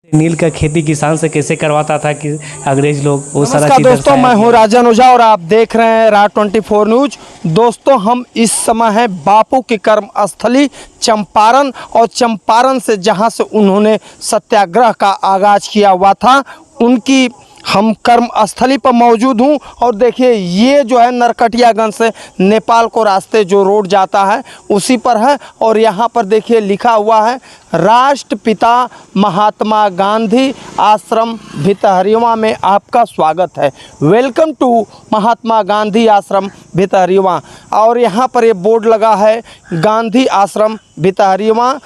नील का खेती किसान से कैसे करवाता था कि अंग्रेज लोग वो सारा नमस्कार चीज़ दोस्तों, दर्शाया मैं हूं गया। राजन ओझा और आप देख रहे हैं राज 24 न्यूज। दोस्तों, हम इस समय हैं बापू की कर्म स्थली चंपारण, और चंपारण से जहां से उन्होंने सत्याग्रह का आगाज किया हुआ था, उनकी हम कर्म स्थली पर मौजूद हूं। और देखिए, ये जो है नरकटियागंज से नेपाल को रास्ते जो रोड जाता है उसी पर है। और यहाँ पर देखिए लिखा हुआ है राष्ट्रपिता महात्मा गांधी आश्रम भितहरिया में आपका स्वागत है। वेलकम टू महात्मा गांधी आश्रम भितहरिया। और यहाँ पर ये बोर्ड लगा है गांधी आश्रम भितहरिया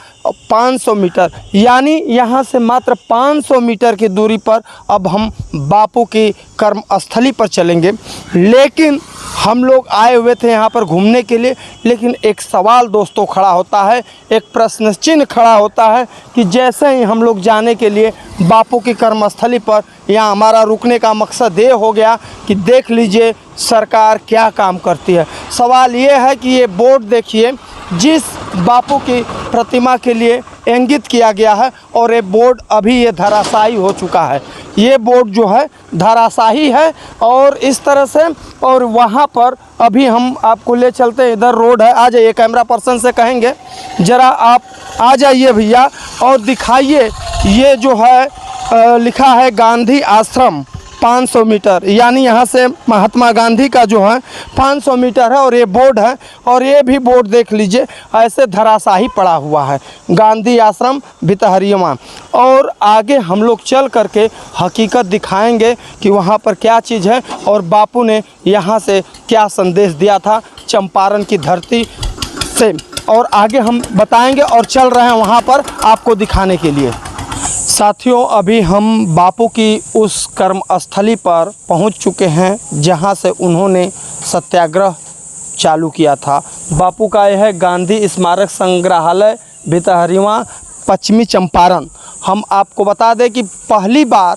500 मीटर, यानी यहाँ से मात्र 500 मीटर की दूरी पर अब हम बापू की कर्म स्थली पर चलेंगे। लेकिन हम लोग आए हुए थे यहाँ पर घूमने के लिए, लेकिन एक सवाल दोस्तों खड़ा होता है, एक प्रश्न चिन्ह खड़ा होता है कि जैसे ही हम लोग जाने के लिए बापू की कर्मस्थली पर, यहाँ हमारा रुकने का मकसद ये हो गया कि देख लीजिए सरकार क्या काम करती है। सवाल ये है कि ये बोर्ड देखिए, जिस बापू की प्रतिमा के लिए इंगित किया गया है, और ये बोर्ड अभी ये धराशायी हो चुका है। ये बोर्ड जो है धराशायी है। और इस तरह से, और वहाँ पर अभी हम आपको ले चलते हैं, इधर रोड है। आ जाइए, कैमरा पर्सन से कहेंगे ज़रा आप आ जाइए भैया और दिखाइए। ये जो है लिखा है गांधी आश्रम 500 मीटर, यानी यहाँ से महात्मा गांधी का जो है 500 मीटर है। और ये बोर्ड है, और ये भी बोर्ड देख लीजिए ऐसे धराशायी पड़ा हुआ है, गांधी आश्रम भितहरिया। और आगे हम लोग चल करके हकीकत दिखाएंगे कि वहाँ पर क्या चीज़ है और बापू ने यहाँ से क्या संदेश दिया था चंपारण की धरती से, और आगे हम बताएंगे। और चल रहे हैं वहाँ पर आपको दिखाने के लिए। साथियों, अभी हम बापू की उस कर्म स्थली पर पहुंच चुके हैं जहां से उन्होंने सत्याग्रह चालू किया था। बापू का यह है गांधी स्मारक संग्रहालय भितहरिया, पश्चिमी चंपारण। हम आपको बता दें कि पहली बार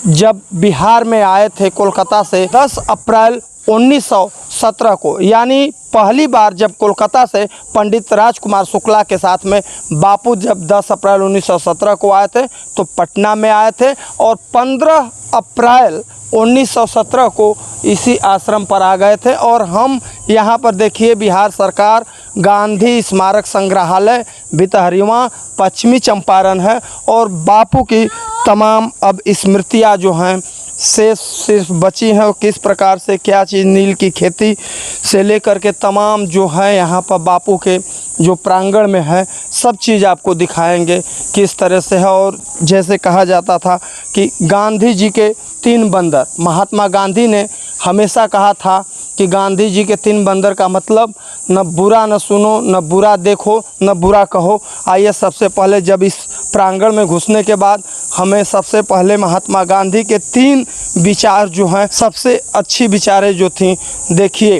जब बिहार में आए थे कोलकाता से 10 अप्रैल 1917 को, यानी पहली बार जब कोलकाता से पंडित राजकुमार शुक्ला के साथ में बापू जब 10 अप्रैल 1917 को आए थे तो पटना में आए थे, और 15 अप्रैल 1917 को इसी आश्रम पर आ गए थे। और हम यहाँ पर देखिए बिहार सरकार गांधी स्मारक संग्रहालय भितहरिया पश्चिमी चंपारण है, और बापू की तमाम अब स्मृतियाँ जो हैं से सिर्फ बची हैं। और किस प्रकार से क्या चीज़, नील की खेती से लेकर के तमाम जो है यहाँ पर बापू के जो प्रांगण में है, सब चीज़ आपको दिखाएंगे किस तरह से है। और जैसे कहा जाता था कि गांधी जी के 3 बंदर, महात्मा गांधी ने हमेशा कहा था कि गांधी जी के 3 बंदर का मतलब न बुरा न सुनो, न बुरा देखो, न बुरा कहो। आइए सबसे पहले, जब इस प्रांगण में घुसने के बाद हमें सबसे पहले महात्मा गांधी के 3 विचार जो हैं, सबसे अच्छी विचारें जो थी, देखिए।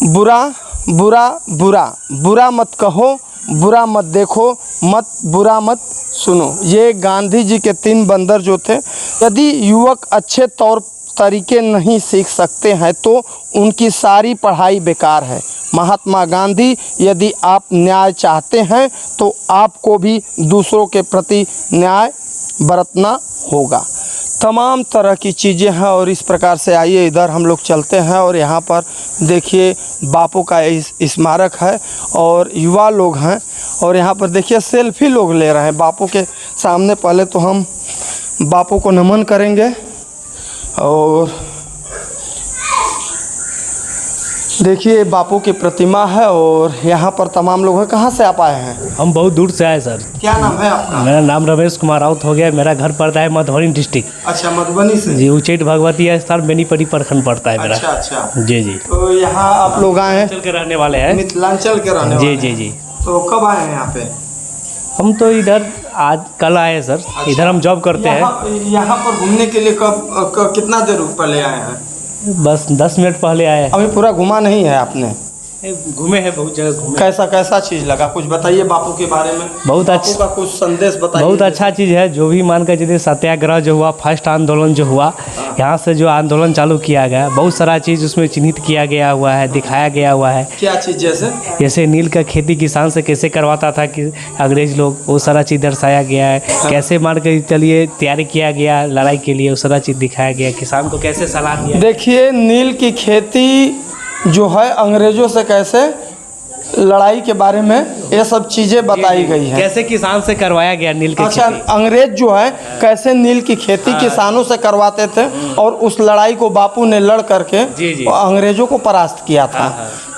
बुरा बुरा बुरा, बुरा मत कहो, बुरा मत देखो, मत बुरा मत सुनो। ये गांधी जी के 3 बंदर जो थे। यदि युवक अच्छे तौर तरीके नहीं सीख सकते हैं तो उनकी सारी पढ़ाई बेकार है। महात्मा गांधी, यदि आप न्याय चाहते हैं तो आपको भी दूसरों के प्रति न्याय बरतना होगा। तमाम तरह की चीज़ें हैं। और इस प्रकार से आइए इधर हम लोग चलते हैं, और यहाँ पर देखिए बापू का स्मारक है और युवा लोग हैं, और यहाँ पर देखिए सेल्फी लोग ले रहे हैं बापू के सामने। पहले तो हम बापू को नमन करेंगे, और देखिए बापू की प्रतिमा है, और यहाँ पर तमाम लोग हैं। कहाँ से आप आए हैं? हम बहुत दूर से आए सर। क्या नाम है आपका? मेरा नाम रमेश कुमार राउत हो गया। मेरा घर पड़ता है मधुबनी डिस्ट्रिक्ट। अच्छा, मधुबनी से जी। उच्चैठ भगवती स्थान बेनीपट्टी प्रखंड पड़ता है मेरा। अच्छा अच्छा। जी जी। तो यहाँ आप लोग आए हैं? चल के रहने वाले हैं। मिथिलांचल के रहने जी वाले जी हैं। जी। तो कब आए हैं यहाँ पे? हम तो इधर आज कल आए हैं सर। अच्छा। इधर हम जॉब करते हैं। यहाँ पर घूमने के लिए कितना देर पहले आए हैं? बस 10 मिनट पहले आए हैं। अभी पूरा घुमा नहीं है आपने? घूमे हैं, बहुत जगह घूमे। कैसा कैसा चीज़ लगा, कुछ बताइए बापू के बारे में। बहुत बापू अच्छा, का कुछ संदेश बताइए। बहुत अच्छा चीज़ है। जो भी मान कर चलिए सत्याग्रह जो हुआ, फर्स्ट आंदोलन जो हुआ, यहाँ से जो आंदोलन चालू किया गया, बहुत सारा चीज़ उसमें चिन्हित किया गया हुआ है, दिखाया गया हुआ है। क्या चीज़? जैसे नील का खेती किसान से कैसे करवाता था कि अंग्रेज लोग, वो सारा चीज़ दर्शाया गया है। कैसे मान कर चलिए तैयारी किया गया लड़ाई के लिए, वो सारा चीज़ दिखाया गया। किसान को कैसे सलाह दिया। देखिए, नील की खेती जो है अंग्रेजों से कैसे लड़ाई के बारे में ये सब चीज़ें बताई गई हैं। कैसे किसान से करवाया गया नील की अच्छा, खेती। अंग्रेज जो है कैसे नील की खेती किसानों से करवाते थे और उस लड़ाई को बापू ने लड़ करके अंग्रेजों को परास्त किया था।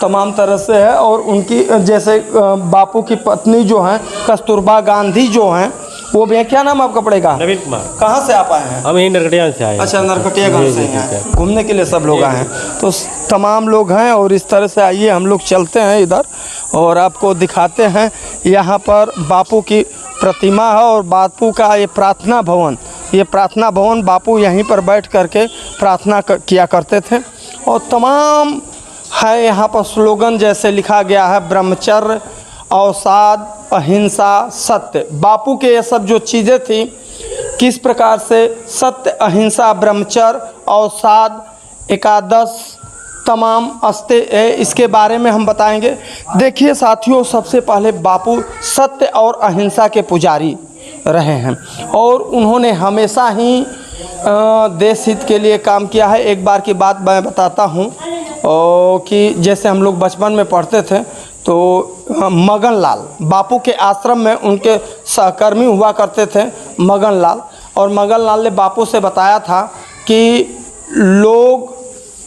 तमाम तरह से है। और उनकी जैसे बापू की पत्नी जो हैं कस्तूरबा गांधी जो हैं, वो भी, क्या नाम आपका पड़ेगा? नवीन कुमार। कहाँ से आप आए हैं? हम यहीं नरकटिया से आए। अच्छा, नरकटियागंज से हैं, घूमने के लिए सब लोग आए हैं। तो तमाम लोग हैं और इस तरह से आइए हम लोग चलते हैं इधर और आपको दिखाते हैं। यहाँ पर बापू की प्रतिमा है और बापू का ये प्रार्थना भवन, बापू यहीं पर बैठ करके प्रार्थना किया करते थे। और तमाम है यहाँ पर स्लोगन जैसे लिखा गया है, ब्रह्मचर्य, अवसाद, अहिंसा, सत्य। बापू के ये सब जो चीज़ें थी, किस प्रकार से सत्य, अहिंसा, ब्रह्मचर्य, अवसाद, एकादश, तमाम अस्ते है, इसके बारे में हम बताएंगे। देखिए साथियों, सबसे पहले बापू सत्य और अहिंसा के पुजारी रहे हैं और उन्होंने हमेशा ही देश हित के लिए काम किया है। एक बार की बात मैं बताता हूँ कि जैसे हम लोग बचपन में पढ़ते थे तो मगन लाल, बापू के आश्रम में उनके सहकर्मी हुआ करते थे मगन लाल, और मगन लाल ने बापू से बताया था कि लोग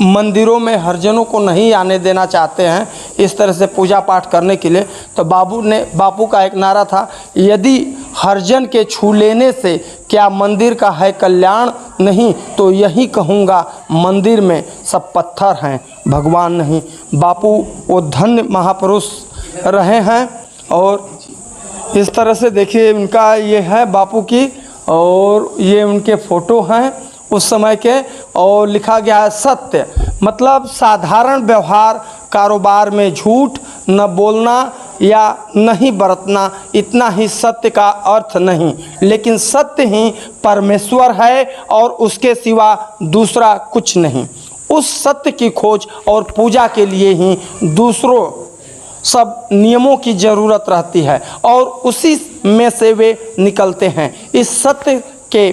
मंदिरों में हरिजनों को नहीं आने देना चाहते हैं इस तरह से पूजा पाठ करने के लिए। तो बापू का एक नारा था, यदि हरिजन के छू लेने से क्या मंदिर का है कल्याण नहीं, तो यही कहूँगा मंदिर में सब पत्थर हैं, भगवान नहीं। बापू वो धन्य महापुरुष रहे हैं। और इस तरह से देखिए उनका ये है बापू की, और ये उनके फ़ोटो हैं उस समय के। और लिखा गया है सत्य, मतलब साधारण व्यवहार, कारोबार में झूठ न बोलना या नहीं बरतना, इतना ही सत्य का अर्थ नहीं, लेकिन सत्य ही परमेश्वर है और उसके सिवा दूसरा कुछ नहीं। उस सत्य की खोज और पूजा के लिए ही दूसरों सब नियमों की ज़रूरत रहती है और उसी में से वे निकलते हैं। इस सत्य के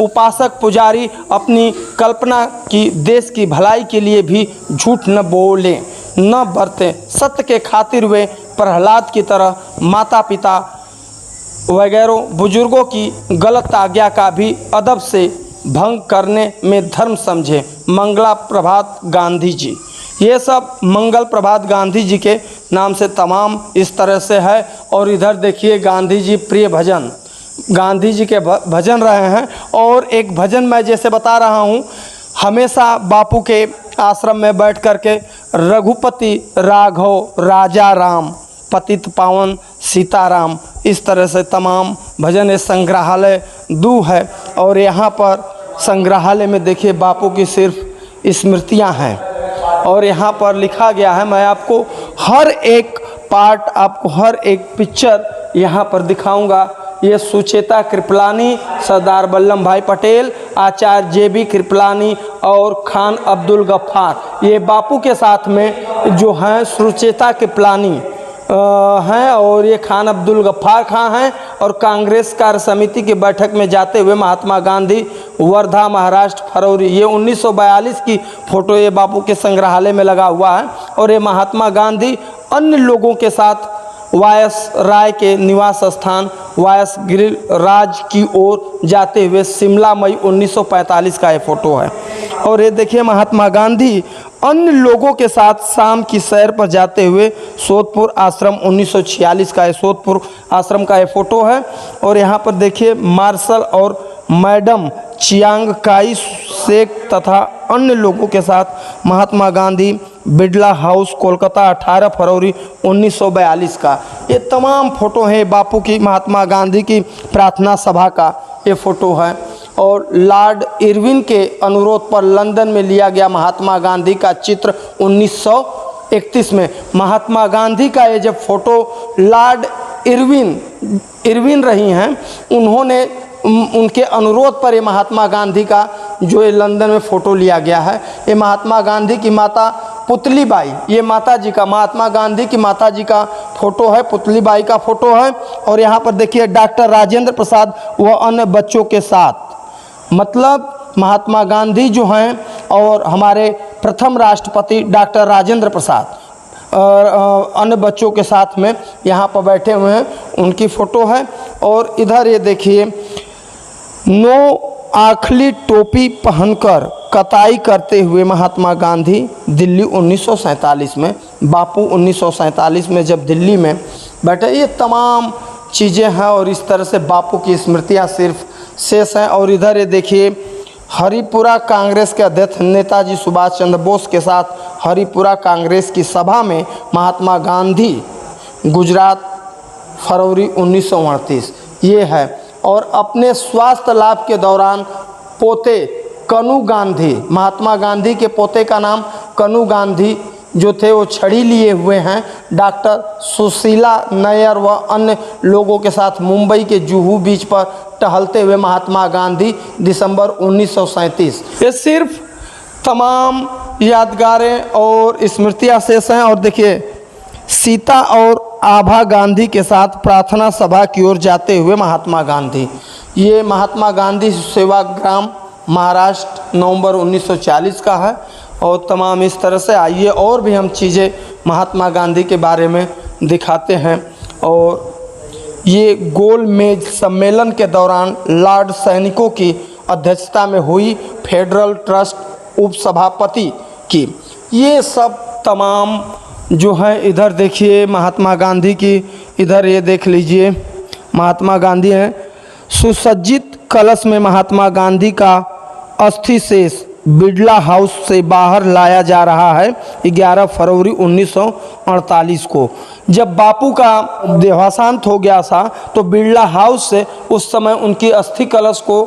उपासक पुजारी अपनी कल्पना की देश की भलाई के लिए भी झूठ न बोले न बरते। सत्य के खातिर वे प्रहलाद की तरह माता पिता वगैरह बुजुर्गों की गलत आज्ञा का भी अदब से भंग करने में धर्म समझे। मंगला प्रभात गांधी जी, ये सब मंगल प्रभात गांधी जी के नाम से तमाम इस तरह से है। और इधर देखिए गांधी जी प्रिय भजन, गांधी जी के भजन रहे हैं। और एक भजन मैं जैसे बता रहा हूँ, हमेशा बापू के आश्रम में बैठ कर के रघुपति राघव राजा राम पतित पावन सीताराम, इस तरह से तमाम भजन। संग्रहालय 2 है और यहाँ पर संग्रहालय में देखिए बापू की सिर्फ स्मृतियाँ हैं। और यहाँ पर लिखा गया है, मैं आपको हर एक पार्ट, आपको हर एक पिक्चर यहाँ पर दिखाऊंगा। ये सुचेता कृपलानी, सरदार वल्लभ भाई पटेल, आचार्य जे.बी. कृपलानी और खान अब्दुल गफ्फार, ये बापू के साथ में जो हैं सुचेता कृपलानी हैं और ये खान अब्दुल गफ्फार खां हैं। और कांग्रेस कार्य समिति की बैठक में जाते हुए महात्मा गांधी, वर्धा महाराष्ट्र, फरवरी, ये 1942 की फ़ोटो ये बापू के संग्रहालय में लगा हुआ है। और ये महात्मा गांधी अन्य लोगों के साथ वायस राय के निवास स्थान वायस गिरिराज की ओर जाते हुए शिमला, मई 1945 का ये फ़ोटो है। और ये देखिए महात्मा गांधी अन्य लोगों के साथ शाम की सैर पर जाते हुए सोदपुर आश्रम 1946 का ये सोदपुर आश्रम का ये फ़ोटो है। और यहाँ पर देखिए मार्शल और मैडम चियांग काई शेक तथा अन्य लोगों के साथ महात्मा गांधी, बिड़ला हाउस, कोलकाता, 18 फरवरी 1942 का। ये तमाम फ़ोटो हैं बापू की। महात्मा गांधी की प्रार्थना सभा का ये फ़ोटो है। और लॉर्ड इरविन के अनुरोध पर लंदन में लिया गया महात्मा गांधी का चित्र 1931 में महात्मा गांधी का ये जब फोटो लॉर्ड इरविन रही हैं, उन्होंने उनके अनुरोध पर ये महात्मा गांधी का जो ये लंदन में फ़ोटो लिया गया है। ये महात्मा गांधी की माता पुतली बाई, ये माता जी का, महात्मा गांधी की माता जी का फ़ोटो है, पुतली बाई का फ़ोटो है। और यहाँ पर देखिए डॉक्टर राजेंद्र प्रसाद व अन्य बच्चों के साथ, मतलब महात्मा गांधी जो हैं और हमारे प्रथम राष्ट्रपति डॉक्टर राजेंद्र प्रसाद और अन्य बच्चों के साथ में यहाँ पर बैठे हुए हैं, उनकी फ़ोटो है। और इधर ये देखिए नो आखली टोपी पहनकर कताई करते हुए महात्मा गांधी, दिल्ली 1947 में, बापू 1947 में जब दिल्ली में बैठे। ये तमाम चीज़ें हैं और इस तरह से बापू की स्मृतियाँ सिर्फ शेष हैं। और इधर ये देखिए हरिपुरा कांग्रेस के अध्यक्ष नेताजी सुभाष चंद्र बोस के साथ हरिपुरा कांग्रेस की सभा में महात्मा गांधी, गुजरात, फरवरी 1938 ये है। और अपने स्वास्थ्य लाभ के दौरान पोते कनू गांधी, महात्मा गांधी के पोते का नाम कनू गांधी जो थे वो छड़ी लिए हुए हैं डॉक्टर सुशीला नैयर व अन्य लोगों के साथ मुंबई के जुहू बीच पर टहलते हुए महात्मा गांधी, दिसंबर 1937। ये सिर्फ तमाम यादगारें और स्मृतियाँ शेष हैं। और देखिए सीता और आभा गांधी के साथ प्रार्थना सभा की ओर जाते हुए महात्मा गांधी, ये महात्मा गांधी सेवाग्राम महाराष्ट्र, नवंबर 1940 का है। और तमाम इस तरह से आइए और भी हम चीज़ें महात्मा गांधी के बारे में दिखाते हैं। और ये गोल मेज सम्मेलन के दौरान लॉर्ड सैनिकों की अध्यक्षता में हुई फेडरल ट्रस्ट उपसभापति की, ये सब तमाम जो है। इधर देखिए महात्मा गांधी की, इधर ये देख लीजिए महात्मा गांधी हैं। सुसज्जित कलश में महात्मा गांधी का अस्थि शेष बिड़ला हाउस से बाहर लाया जा रहा है 11 फरवरी 1948 को। जब बापू का देहांत हो गया था तो बिड़ला हाउस से उस समय उनकी अस्थि कलश को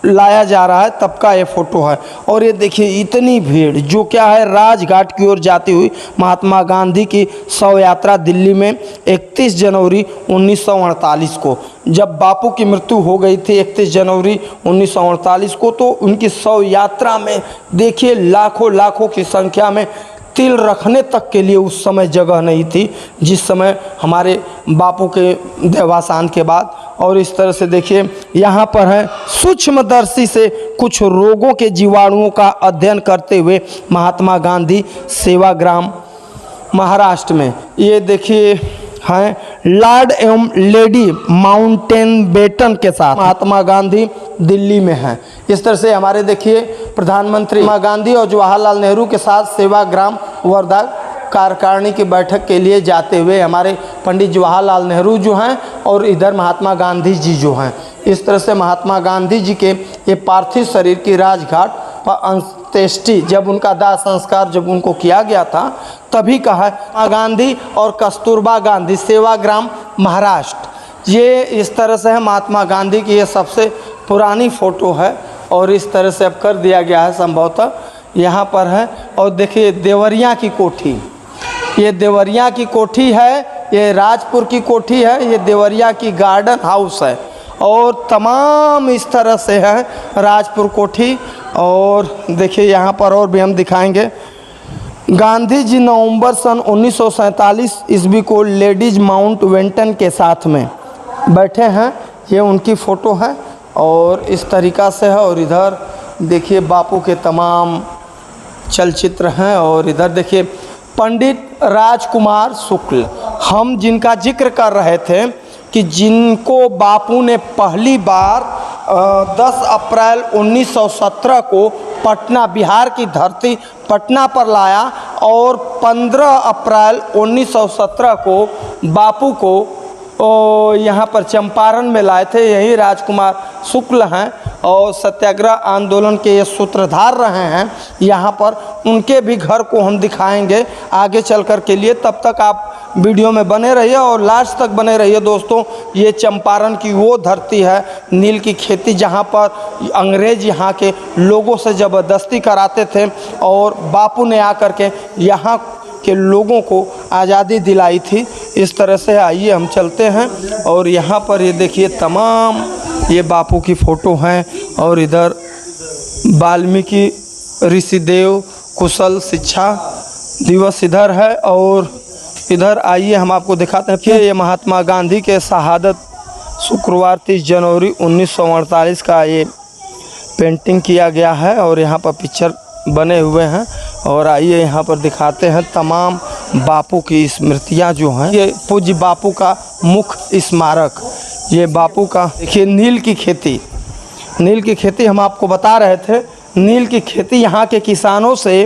लाया जा रहा है, तब का ये फ़ोटो है। और ये देखिए इतनी भीड़ जो क्या है, राजघाट की ओर जाती हुई महात्मा गांधी की शव यात्रा दिल्ली में 31 जनवरी 1948 को, जब बापू की मृत्यु हो गई थी 31 जनवरी 1948 को, तो उनकी शव यात्रा में देखिए लाखों की संख्या में तिल रखने तक के लिए उस समय जगह नहीं थी, जिस समय हमारे बापू के देहांत के बाद। और इस तरह से देखिए यहाँ पर है सूक्ष्मदर्शी से कुछ रोगों के जीवाणुओं का अध्ययन करते हुए महात्मा गांधी, सेवाग्राम महाराष्ट्र में। ये देखिए हैं लॉर्ड एवं लेडी माउंटेनबेटन के साथ महात्मा गांधी दिल्ली में हैं। इस तरह से हमारे देखिए प्रधानमंत्री महात्मा गांधी और जवाहरलाल नेहरू के साथ सेवाग्राम वर्धा कार्यकारिणी की बैठक के लिए जाते हुए हमारे पंडित जवाहरलाल नेहरू जो हैं और इधर महात्मा गांधी जी जो हैं। इस तरह से महात्मा गांधी जी के ये पार्थिव शरीर की राजघाट पर अंत्येष्टि, जब उनका दाह संस्कार जब उनको किया गया था तभी का है। महात्मा गांधी और कस्तूरबा गांधी, सेवाग्राम महाराष्ट्र, ये इस तरह से है। महात्मा गांधी की ये सबसे पुरानी फ़ोटो है और इस तरह से अब कर दिया गया है संभवतः यहाँ पर है। और देखिए देवरिया की कोठी, ये देवरिया की कोठी है, ये राजपुर की कोठी है, ये देवरिया की गार्डन हाउस है। और तमाम इस तरह से है राजपुर कोठी। और देखिए यहाँ पर और भी हम दिखाएंगे। गांधी जी नवंबर सन 1947 ईस्वी को लेडीज माउंटबेटन के साथ में बैठे हैं, ये उनकी फ़ोटो है और इस तरीक़ा से है। और इधर देखिए बापू के तमाम चलचित्र हैं। और इधर देखिए पंडित राजकुमार शुक्ल, हम जिनका जिक्र कर रहे थे कि जिनको बापू ने पहली बार 10 अप्रैल 1917 को पटना, बिहार की धरती पटना पर लाया और 15 अप्रैल 1917 को बापू को यहाँ पर चंपारण में लाए थे, यही राजकुमार शुक्ल हैं। और सत्याग्रह आंदोलन के ये सूत्रधार रहे हैं यहाँ पर, उनके भी घर को हम दिखाएंगे आगे चल कर के लिए। तब तक आप वीडियो में बने रहिए और लास्ट तक बने रहिए दोस्तों। ये चंपारण की वो धरती है, नील की खेती, जहाँ पर अंग्रेज यहाँ के लोगों से ज़बरदस्ती कराते थे और बापू ने आकर के यहाँ के लोगों को आज़ादी दिलाई थी। इस तरह से आइए हम चलते हैं और यहाँ पर ये देखिए तमाम ये बापू की फ़ोटो हैं और इधर वाल्मीकि ऋषिदेव कुशल शिक्षा दिवस इधर है और इधर आइए हम आपको दिखाते हैं कि ये महात्मा गांधी के शहादत शुक्रवार 30 जनवरी 1948 का ये पेंटिंग किया गया है और यहाँ पर पिक्चर बने हुए हैं। और आइए यहाँ पर दिखाते हैं तमाम बापू की स्मृतियाँ जो हैं। ये पूज्य बापू का मुख्य स्मारक, ये बापू का देखिए नील की खेती हम आपको बता रहे थे। नील की खेती यहाँ के किसानों से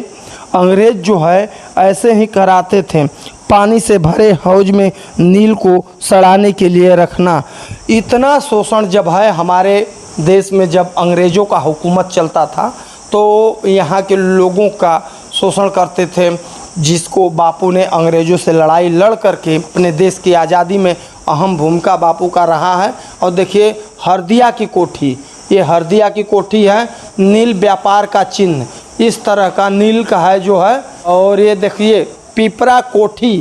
अंग्रेज जो है ऐसे ही कराते थे, पानी से भरे हौज में नील को सड़ाने के लिए रखना। इतना शोषण जब है हमारे देश में, जब अंग्रेज़ों का हुकूमत चलता था तो यहाँ के लोगों का शोषण करते थे, जिसको बापू ने अंग्रेज़ों से लड़ाई लड़ करके अपने देश की आज़ादी में अहम भूमिका बापू का रहा है। और देखिए हरदिया की कोठी, ये हरदिया की कोठी है, नील व्यापार का चिन्ह इस तरह का नील का है जो है। और ये देखिए पिपरा कोठी,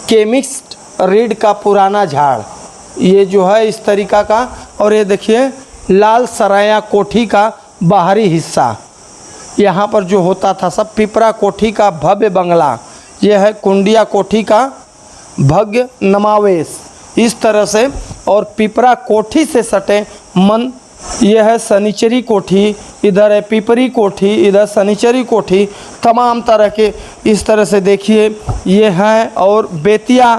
केमिस्ट रीड का पुराना झाड़, ये जो है इस तरीक़ा का। और ये देखिए लाल सराया कोठी का बाहरी हिस्सा, यहाँ पर जो होता था सब। पिपरा कोठी का भव्य बंगला, यह है कुंडिया कोठी का भव्य नमावेश इस तरह से। और पिपरा कोठी से सटे मन, यह है सनीचरी कोठी, इधर है पिपरी कोठी, इधर सनीचरी कोठी, तमाम तरह के इस तरह से देखिए ये हैं। और बेतिया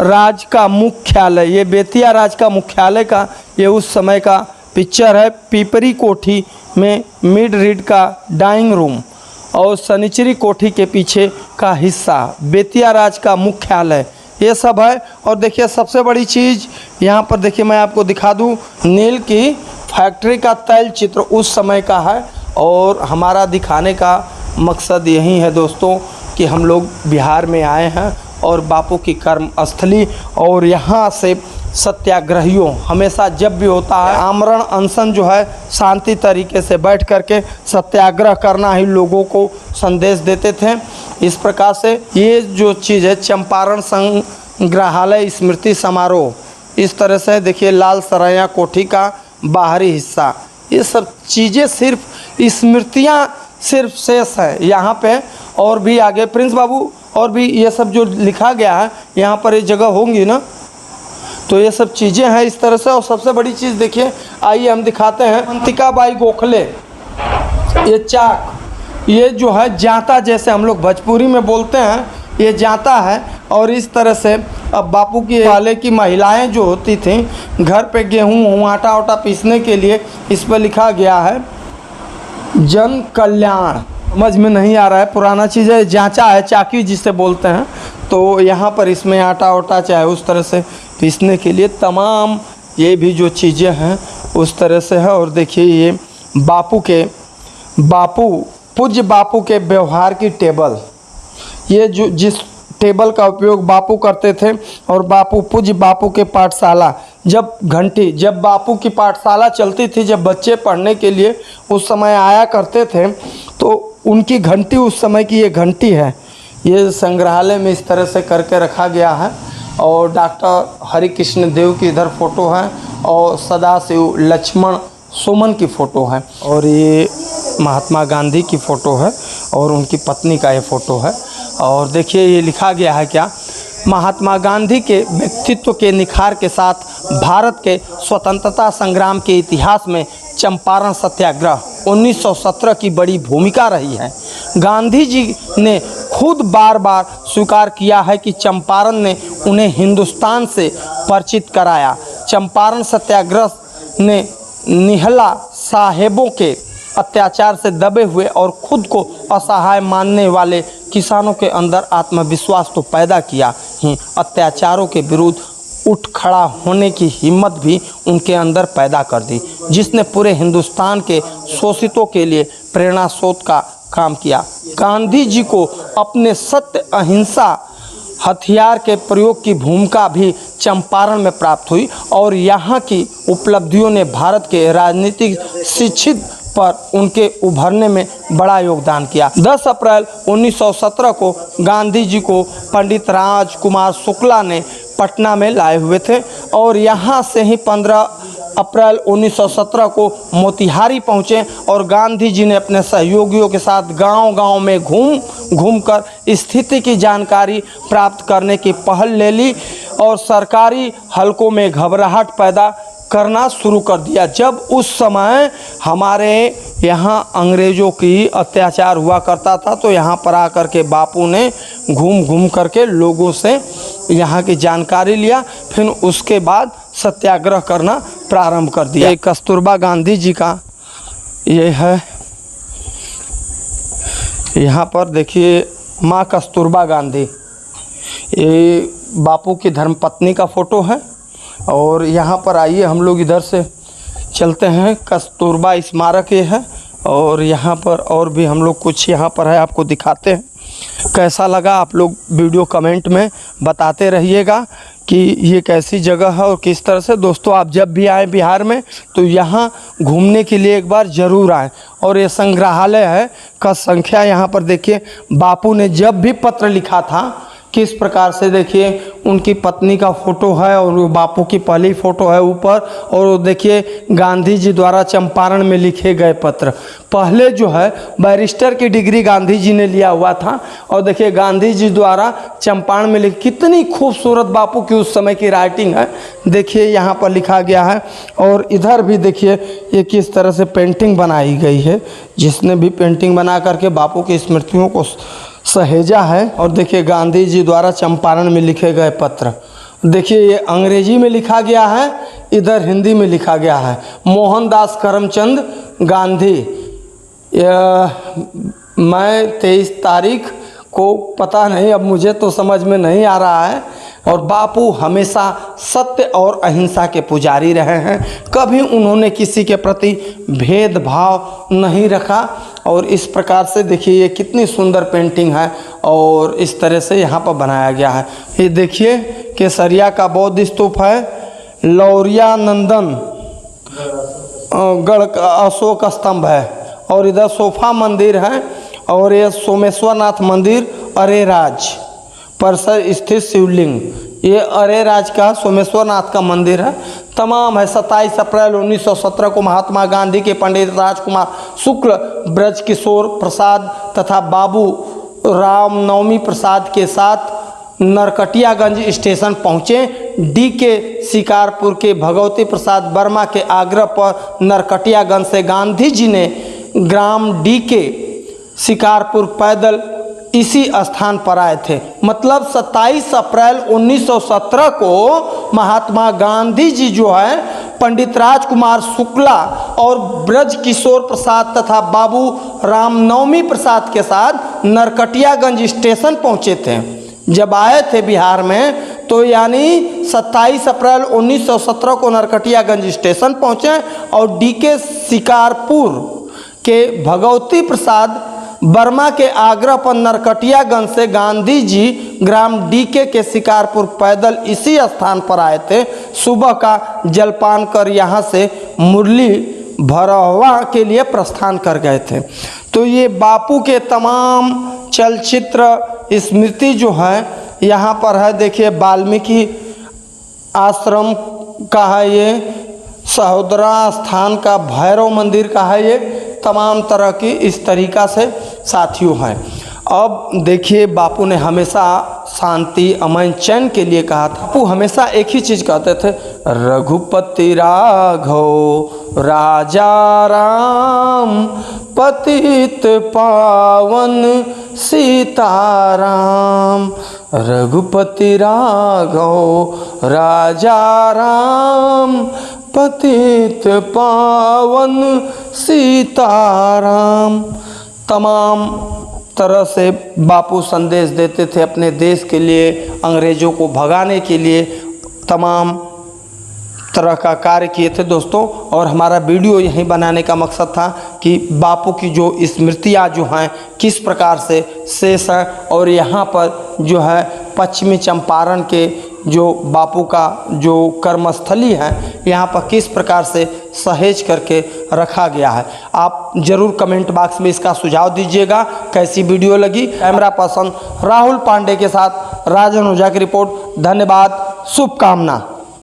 राज का मुख्यालय, ये बेतिया राज का मुख्यालय का ये उस समय का पिक्चर है। पिपरी कोठी में मिड रीड का डाइंग रूम और सनीचरी कोठी के पीछे का हिस्सा बेतिया राज का मुख्यालय, ये सब है। और देखिए सबसे बड़ी चीज़ यहाँ पर देखिए मैं आपको दिखा दूँ, नील की फैक्ट्री का तैल चित्र उस समय का है। और हमारा दिखाने का मकसद यही है दोस्तों कि हम लोग बिहार में आए हैं और बापू की कर्म स्थली, और यहाँ से सत्याग्रहियों हमेशा जब भी होता है आमरण अनशन जो है शांति तरीके से बैठ करके सत्याग्रह करना ही लोगों को संदेश देते थे। इस प्रकार से ये जो चीज़ है चंपारण संग्रहालय स्मृति समारोह, इस तरह से देखिए लाल सराया कोठी का बाहरी हिस्सा, ये सब चीज़ें सिर्फ स्मृतियाँ सिर्फ शेष है यहाँ पे। और भी आगे प्रिंस बाबू और भी ये सब जो लिखा गया है यहाँ पर ये जगह होंगी ना, तो ये सब चीज़ें हैं इस तरह से। और सबसे बड़ी चीज़ देखिए, आइए हम दिखाते हैं अंतिकाबाई गोखले, ये चाक, ये जो है जाता, जैसे हम लोग भोजपुरी में बोलते हैं, ये जाता है। और इस तरह से अब बापू की वाले की महिलाएं जो होती थीं घर पे गेहूँ आटा वाटा पीसने के लिए, इस पर लिखा गया है जन कल्याण। समझ में नहीं आ रहा है, पुराना चीज़ है, जांचा है, चाकी जिसे बोलते हैं। तो यहाँ पर इसमें आटा वाटा चाहे उस तरह से पीसने के लिए तमाम ये भी जो चीज़ें हैं उस तरह से है। और देखिए ये पूज्य बापू के व्यवहार की टेबल, ये जो जिस टेबल का उपयोग बापू करते थे। और पूज्य बापू के पाठशाला, जब बापू की पाठशाला चलती थी, जब बच्चे पढ़ने के लिए उस समय आया करते थे, तो उनकी घंटी, उस समय की ये घंटी है, ये संग्रहालय में इस तरह से करके रखा गया है। और डॉक्टर हरिकृष्ण देव की इधर फ़ोटो है और सदाशिव लक्ष्मण सुमन की फ़ोटो है। और ये महात्मा गांधी की फ़ोटो है और उनकी पत्नी का ये फ़ोटो है। और देखिए ये लिखा गया है क्या, महात्मा गांधी के व्यक्तित्व के निखार के साथ भारत के स्वतंत्रता संग्राम के इतिहास में चंपारण सत्याग्रह 1917 की बड़ी भूमिका रही है। गांधी जी ने खुद बार बार स्वीकार किया है कि चंपारण ने उन्हें हिंदुस्तान से परिचित कराया। चंपारण सत्याग्रह ने निहला साहेबों के अत्याचार से दबे हुए और खुद को असहाय मानने वाले किसानों के अंदर आत्मविश्वास तो पैदा किया ही, अत्याचारों के विरुद्ध उठ खड़ा होने की हिम्मत भी उनके अंदर पैदा कर दी, जिसने पूरे हिंदुस्तान के शोषितों के लिए प्रेरणा स्रोत का काम किया। गांधी जी को अपने सत्य अहिंसा हथियार के प्रयोग की भूमिका भी चंपारण में प्राप्त हुई और यहाँ की उपलब्धियों ने भारत के राजनीतिक शिक्षित पर उनके उभरने में बड़ा योगदान किया। 10 अप्रैल 1917 को गांधी जी को पंडित राजकुमार शुक्ला ने पटना में लाए हुए थे और यहाँ से ही 15 अप्रैल 1917 को मोतिहारी पहुँचे और गांधी जी ने अपने सहयोगियों के साथ गांव-गांव में घूमकर स्थिति की जानकारी प्राप्त करने की पहल ले ली और सरकारी हलकों में घबराहट पैदा करना शुरू कर दिया। जब उस समय हमारे यहाँ अंग्रेज़ों की अत्याचार हुआ करता था तो यहाँ पर आकर के बापू ने घूम करके लोगों से यहाँ की जानकारी लिया, फिर उसके बाद सत्याग्रह करना प्रारंभ कर दिया। ये कस्तूरबा गांधी जी का ये है, यहाँ पर देखिए माँ कस्तूरबा गांधी, ये बापू की धर्मपत्नी का फ़ोटो है। और यहाँ पर आइए हम लोग इधर से चलते हैं, कस्तूरबा स्मारक ये है और यहाँ पर और भी हम लोग कुछ यहाँ पर है आपको दिखाते हैं। कैसा लगा आप लोग वीडियो कमेंट में बताते रहिएगा कि ये कैसी जगह है और किस तरह से। दोस्तों आप जब भी आए बिहार में तो यहाँ घूमने के लिए एक बार ज़रूर आएँ। और ये संग्रहालय है का संख्या यहाँ पर देखिए, बापू ने जब भी पत्र लिखा था किस प्रकार से देखिए उनकी पत्नी का फ़ोटो है और वो बापू की पहली फ़ोटो है ऊपर। और देखिए गांधी जी द्वारा चंपारण में लिखे गए पत्र, पहले जो है बैरिस्टर की डिग्री गांधी जी ने लिया हुआ था और देखिए गांधी जी द्वारा चंपारण में लिखी, कितनी खूबसूरत बापू की उस समय की राइटिंग है, देखिए यहाँ पर लिखा गया है। और इधर भी देखिए ये किस तरह से पेंटिंग बनाई गई है, जिसने भी पेंटिंग बना करके बापू की स्मृतियों को सहेजा है। और देखिए गांधी जी द्वारा चंपारण में लिखे गए पत्र, देखिए ये अंग्रेजी में लिखा गया है, इधर हिंदी में लिखा गया है। मोहनदास करमचंद गांधी, मैं 23 तारीख को, पता नहीं अब मुझे तो समझ में नहीं आ रहा है। और बापू हमेशा सत्य और अहिंसा के पुजारी रहे हैं, कभी उन्होंने किसी के प्रति भेदभाव नहीं रखा। और इस प्रकार से देखिए ये कितनी सुंदर पेंटिंग है और इस तरह से यहाँ पर बनाया गया है। ये देखिए केसरिया का बौद्ध स्तूप है, लौरिया नंदन गढ़ का अशोक स्तंभ है और इधर सोफा मंदिर है और ये सोमेश्वरनाथ मंदिर अरेराज परिसर स्थित शिवलिंग, ये अरेराज का सोमेश्वरनाथ का मंदिर है। तमाम है। 27 अप्रैल 1917 को महात्मा गांधी के पंडित राजकुमार शुक्ल, ब्रजकिशोर प्रसाद तथा बाबू रामनवमी प्रसाद के साथ नरकटियागंज स्टेशन पहुँचे। डी के शिकारपुर के भगवती प्रसाद वर्मा के आग्रह पर नरकटियागंज से गांधी जी ने ग्राम डी के शिकारपुर पैदल इसी स्थान पर आए थे। मतलब 27 अप्रैल 1917 को महात्मा गांधी जी जो है पंडित राजकुमार शुक्ला और ब्रजकिशोर प्रसाद तथा बाबू रामनवमी प्रसाद के साथ नरकटियागंज स्टेशन पहुंचे थे। जब आए थे बिहार में तो यानी 27 अप्रैल 1917 को नरकटियागंज स्टेशन पहुंचे और डी के शिकारपुर के भगवती प्रसाद वर्मा के आग्रह पर नरकटियागंज से गांधी जी ग्राम डीके के शिकारपुर पैदल इसी स्थान पर आए थे। सुबह का जलपान कर यहाँ से मुरली भरवा के लिए प्रस्थान कर गए थे। तो ये बापू के तमाम चलचित्र स्मृति जो है यहाँ पर है। देखिए वाल्मीकि आश्रम का है, ये सहोदरा स्थान का भैरव मंदिर का है, ये तमाम तरह की इस तरीक़ा से साथियों हैं। अब देखिए बापू ने हमेशा शांति अमन चैन के लिए कहा था। बापू हमेशा एक ही चीज़ कहते थे, रघुपति राघव राजा राम पतित पावन सीताराम। रघुपति राघव राजा राम पतित पावन सीताराम। तमाम तरह से बापू संदेश देते थे अपने देश के लिए, अंग्रेज़ों को भगाने के लिए तमाम तरह का कार्य किए थे दोस्तों। और हमारा वीडियो यही बनाने का मकसद था कि बापू की जो स्मृतियाँ जो हैं किस प्रकार से शेष हैं और यहाँ पर जो है पश्चिमी चंपारण के जो बापू का जो कर्मस्थली है यहाँ पर किस प्रकार से सहेज करके रखा गया है। आप ज़रूर कमेंट बॉक्स में इसका सुझाव दीजिएगा कैसी वीडियो लगी। कैमरा पर्सन राहुल पांडे के साथ राजन ओझा की रिपोर्ट। धन्यवाद, शुभकामना।